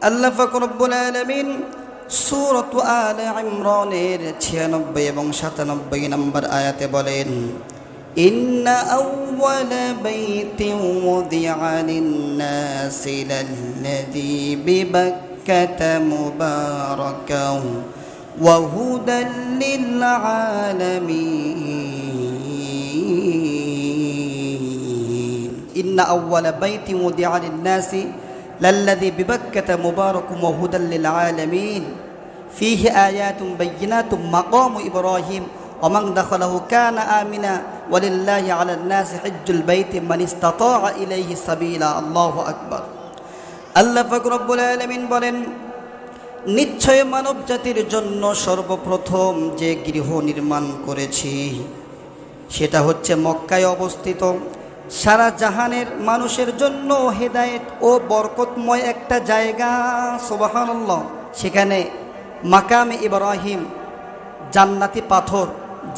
আল্লাহ পাক রব্বুল আলামিন সূরাত আলে ইমরানের 96 এবং 97 নম্বর আয়াতে বলেন, ইন্না আউওয়ালা বাইতিন ওয়াদিআ লিন-নাসি লাল্লাযী বিবাক্কাতা মুবারাকান ওয়া হুদাল লিল-আলামিন। ইন্না আউওয়ালা বাইতিন ওয়াদিআ লিন-নাসি লাল্লাযী বিবাক্কাতা মুবারাকুম ওয়া হুদাল লিল-আলামিন ফীহি আয়াতুম বায়্যিনাতুম মাকামু ইব্রাহিম ওয়া মান দাখালাহু কানা আমিনা ওয়া লিল্লাহি আলান নাসি হিজ্জুল বাইতি মান ইসতাতাআ ইলাইহি সাবিলা। আল্লাহু আকবার। আল্লাহ পাক রব্বুল আলামিন বলেন, নিশ্চয় মানব জাতির জন্য সর্বপ্রথম যে গৃহ নির্মাণ করেছি সেটা হচ্ছে মক্কায় অবস্থিত, সারা জাহানের মানুষের জন্য হেদায়েত ও বরকতময় একটা জায়গা। সুবহানাল্লাহ। সেখানে মাকামে ইব্রাহিম, জান্নাতি পাথর,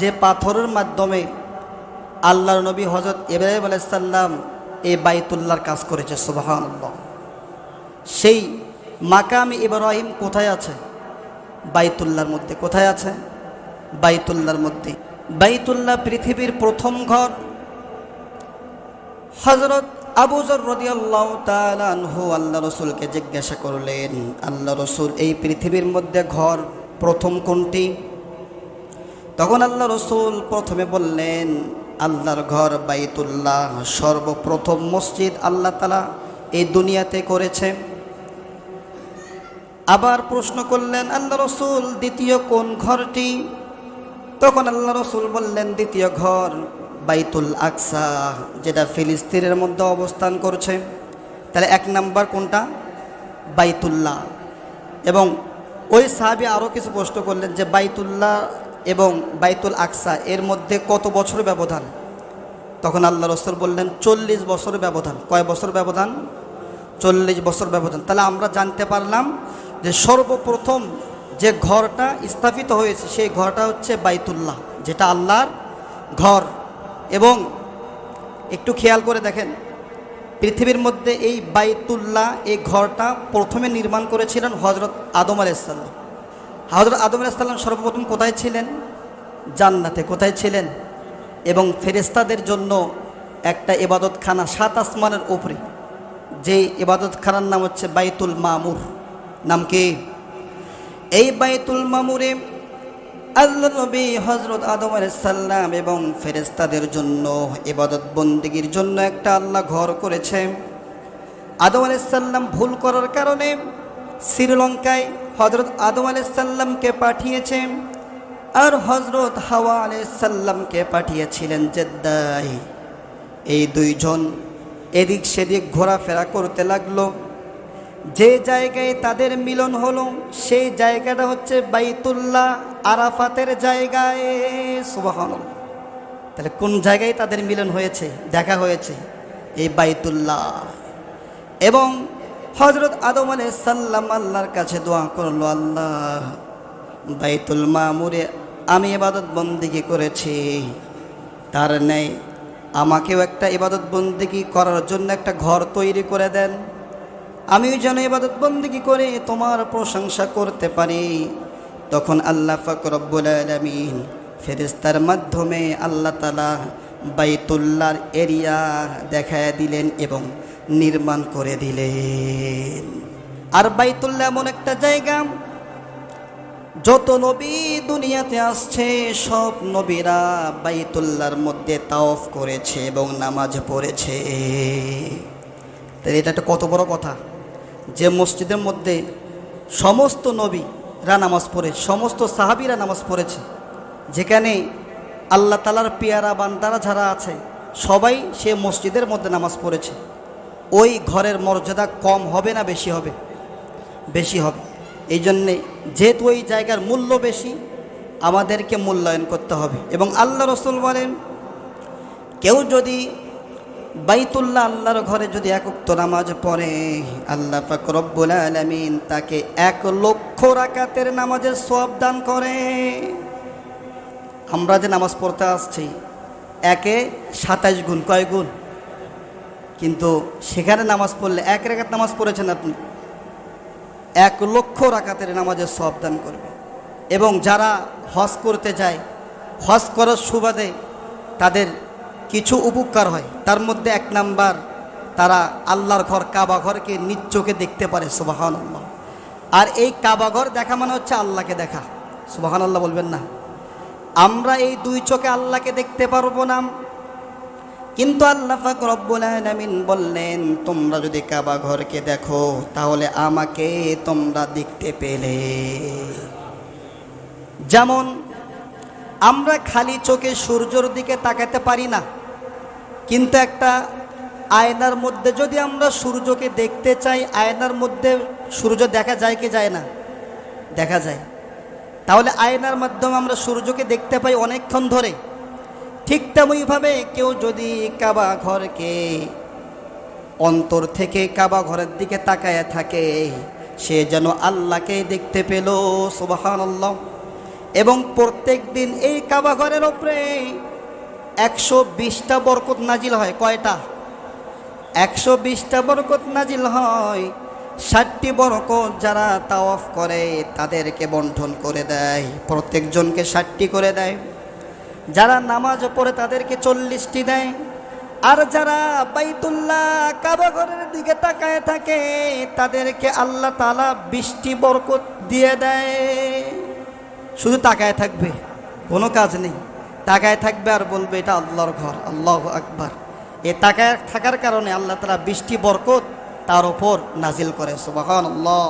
যে পাথরের মাধ্যমে আল্লাহর নবী হযরত ইব্রাহিম আলাইহিস সালাম এই বাইতুল্লাহর কাজ করেছে। সুবহানাল্লাহ। সেই মাকামে ইব্রাহিম কোথায় আছে? বাইতুল্লাহর মধ্যে। কোথায় আছে? বাইতুল্লাহর মধ্যে। বাইতুল্লাহ পৃথিবীর প্রথম ঘর। হযরত আবু যর রাদিয়াল্লাহু তাআলা আনহু আল্লাহ রাসূলকে জিজ্ঞাসা করলেন, আল্লাহ রাসূল, এই পৃথিবীর মধ্যে ঘর প্রথম কোনটি? তখন আল্লাহ রাসূল প্রথমে বললেন, আল্লাহর ঘর বাইতুল্লাহ, সর্বপ্রথম মসজিদ আল্লাহ তাআলা এই দুনিয়াতে করেছে। আবার প্রশ্ন করলেন আল্লাহ রাসূল, দ্বিতীয় কোন ঘরটি? তখন আল্লাহ রাসূল বললেন, দ্বিতীয় ঘর বাইতুল আকসা, যেটা ফিলিস্তিনের মধ্যে অবস্থান করছে। তাহলে এক নাম্বার কোনটা? বাইতুল্লাহ। এবং ওই সাহাবী আরও কিছু প্রশ্ন করলেন যে বাইতুল্লাহ এবং বাইতুল আকসা এর মধ্যে কত বছর ব্যবধান? তখন আল্লাহ রাসূল বললেন 40 বছর ব্যবধান। কয় বছর ব্যবধান? 40 বছর ব্যবধান। তাহলে আমরা জানতে পারলাম যে সর্বপ্রথম যে ঘরটা স্থাপিত হয়েছে সেই ঘরটা হচ্ছে বাইতুল্লাহ, যেটা আল্লাহর ঘর। এবং একটু খেয়াল করে দেখেন, পৃথিবীর মধ্যে এই বাইতুল্লাহ, এই ঘরটা প্রথমে নির্মাণ করেছিলেন হযরত আদম আলাইহিস সালাম। হযরত আদম আলাইহিস সালাম সর্বপ্রথম কোথায় ছিলেন? জান্নাতে। কোথায় ছিলেন? এবং ফেরেশতাদের জন্য একটা ইবাদতখানা 7 আসমানের উপরে, যেই ইবাদতখানার নাম হচ্ছে বাইতুল মামুর। নাম কি? এই বাইতুল মামুরে আল্লাহ নবী হযরত আদম আলাইহিস সালাম এবং ফেরেশতাদের জন্য ইবাদত বন্দেগীর জন্য একটা আল্লাহ ঘর করেছে। আদম আলাইহিস সালাম ভুল করার কারণে শ্রীলঙ্কায় হযরত আদম আলাইহিস সালামকে পাঠিয়েছে, আর হযরত হাওয়া আলাইহিস সালামকে পাঠিয়েছিলেন জেদ্দায়। এই দুইজন এদিক সেদিক ঘোরাফেরা করতে লাগলো। যে জায়গায় তাদের মিলন হলো সেই জায়গাটা হচ্ছে বাইতুল্লাহ, আরাফাতের জায়গায়। সুবহানাল্লাহ। তাহলে কোন জায়গায় তাদের মিলন হয়েছে, দেখা হয়েছে? এই বাইতুল্লাহ। এবং হযরত আদম আলাইহিস সালাম আল্লাহর কাছে দোয়া করলো, আল্লাহ, বাইতুল মামুরে আমি ইবাদত বন্দেগী করেছি, তার ন্যায় আমাকেও একটা ইবাদত বন্দেগী করার জন্য একটা ঘর তৈরি করে দেন, আমিও যেন ইবাদত বন্দেগী করে তোমার প্রশংসা করতে পারি। তখন আল্লাহ পাক রব্বুল আলামিন ফেরেশতার মাধ্যমে আল্লাহ তাআলা বাইতুল্লাহর এরিয়া দেখায় দিলেন এবং নির্মাণ করে দিলেন। আর বাইতুল্লাহ এমন একটা জায়গা, যত নবী দুনিয়াতে আসছে সব নবীরা বাইতুল্লাহর মধ্যে তাওয়াফ করেছে এবং নামাজ পড়েছে। তাই এটা একটা কত বড় কথা যে মসজিদের মধ্যে সমস্ত নবীরা নামাজ পড়ে, সমস্ত সাহাবীরা নামাজ পড়েছে, যেখানে আল্লাহ তাআলার পেয়ারা বান্দারা যারা আছে সবাই সে মসজিদের মধ্যে নামাজ পড়েছে। ওই ঘরের মর্যাদা কম হবে না বেশি হবে? বেশি হবে। এই জন্যে যেহেতু ওই জায়গার মূল্য বেশি, আমাদেরকে মূল্যায়ন করতে হবে। এবং আল্লাহ রাসূল বলেন, কেউ যদি বাইতুল্লাহ আল্লাহর ঘরে যদি এক ওয়াক্ত নামাজ পড়ে, আল্লাহ পাক রব্বুল আলামিন তাকে 1,00,000 রাকাতের নামাজের সওয়াব দান করে। আমরা যে নামাজ পড়তে আসছি, একে 27 গুণ, কয় গুণ? কিন্তু সেখানে নামাজ পড়লে 1 রাকাত নামাজ পড়েছেন আপনি, 1,00,000 রাকাতের নামাজের সওয়াব দান করবে। এবং যারা হজ করতে যায়, হজ করার সুবাদে তাদের কিছু উপকার হয়, তার মধ্যে 1 নাম্বার, তারা আল্লাহর ঘর কাবা ঘরকে নিজ চোখে দেখতে পারে। সুবহানাল্লাহ। আর এই কাবা ঘর দেখা মানে হচ্ছে আল্লাহকে দেখা। সুবহানাল্লাহ বলবেন না? আমরা এই 2 চোখে আল্লাহকে দেখতে পারবো না, কিন্তু আল্লাহ পাক রব্বুল আলামিন বললেন, তোমরা যদি কাবা ঘরকে দেখো তাহলে আমাকে তোমরা দেখতে পেলে। যেমন আমরা খালি চোখে সূর্যের দিকে তাকাতে পারি না, কিন্তু একটা আয়নার মধ্যে যদি আমরা সূর্যকে দেখতে চাই, আয়নার মধ্যে সূর্য দেখা যায় কি যায় না? দেখা যায়। তাহলে আয়নার মাধ্যমে আমরা সূর্যকে দেখতে পাই অনেকক্ষণ ধরে। ঠিক তেমনইভাবে কেউ যদি কাবা ঘরকে অন্তর থেকে কাবা ঘরের দিকে তাকায় থাকে, সে যেন আল্লাহকে দেখতে পেল। সুবহানাল্লাহ। এবং প্রত্যেক দিন এই কাবা ঘরের উপরে 120টা বরকত নাজিল হয়। কয়টা? 120টা বরকত নাজিল হয়। 60টি বরকত যারা তাওয়াফ করে তাদেরকে বন্টন করে দেয়, প্রত্যেকজনকে 60টি করে দেয়। যারা নামাজ পড়ে তাদেরকে 40টি দেয়। আর যারা বাইতুল্লাহ কাবা ঘরের দিকে তাকায় থাকে তাদেরকে আল্লাহ তাআলা 20টি বরকত দিয়ে দেয়। শুধু তাকায় থাকবে, কোনো কাজ নেই, তাকায় থাকবে আর বলবে এটা আল্লাহর ঘর। আল্লাহু আকবার। এই তাকায় থাকার কারণে আল্লাহ তাআলা 20টি বরকত তার উপর নাজিল করে। সুবহানাল্লাহ।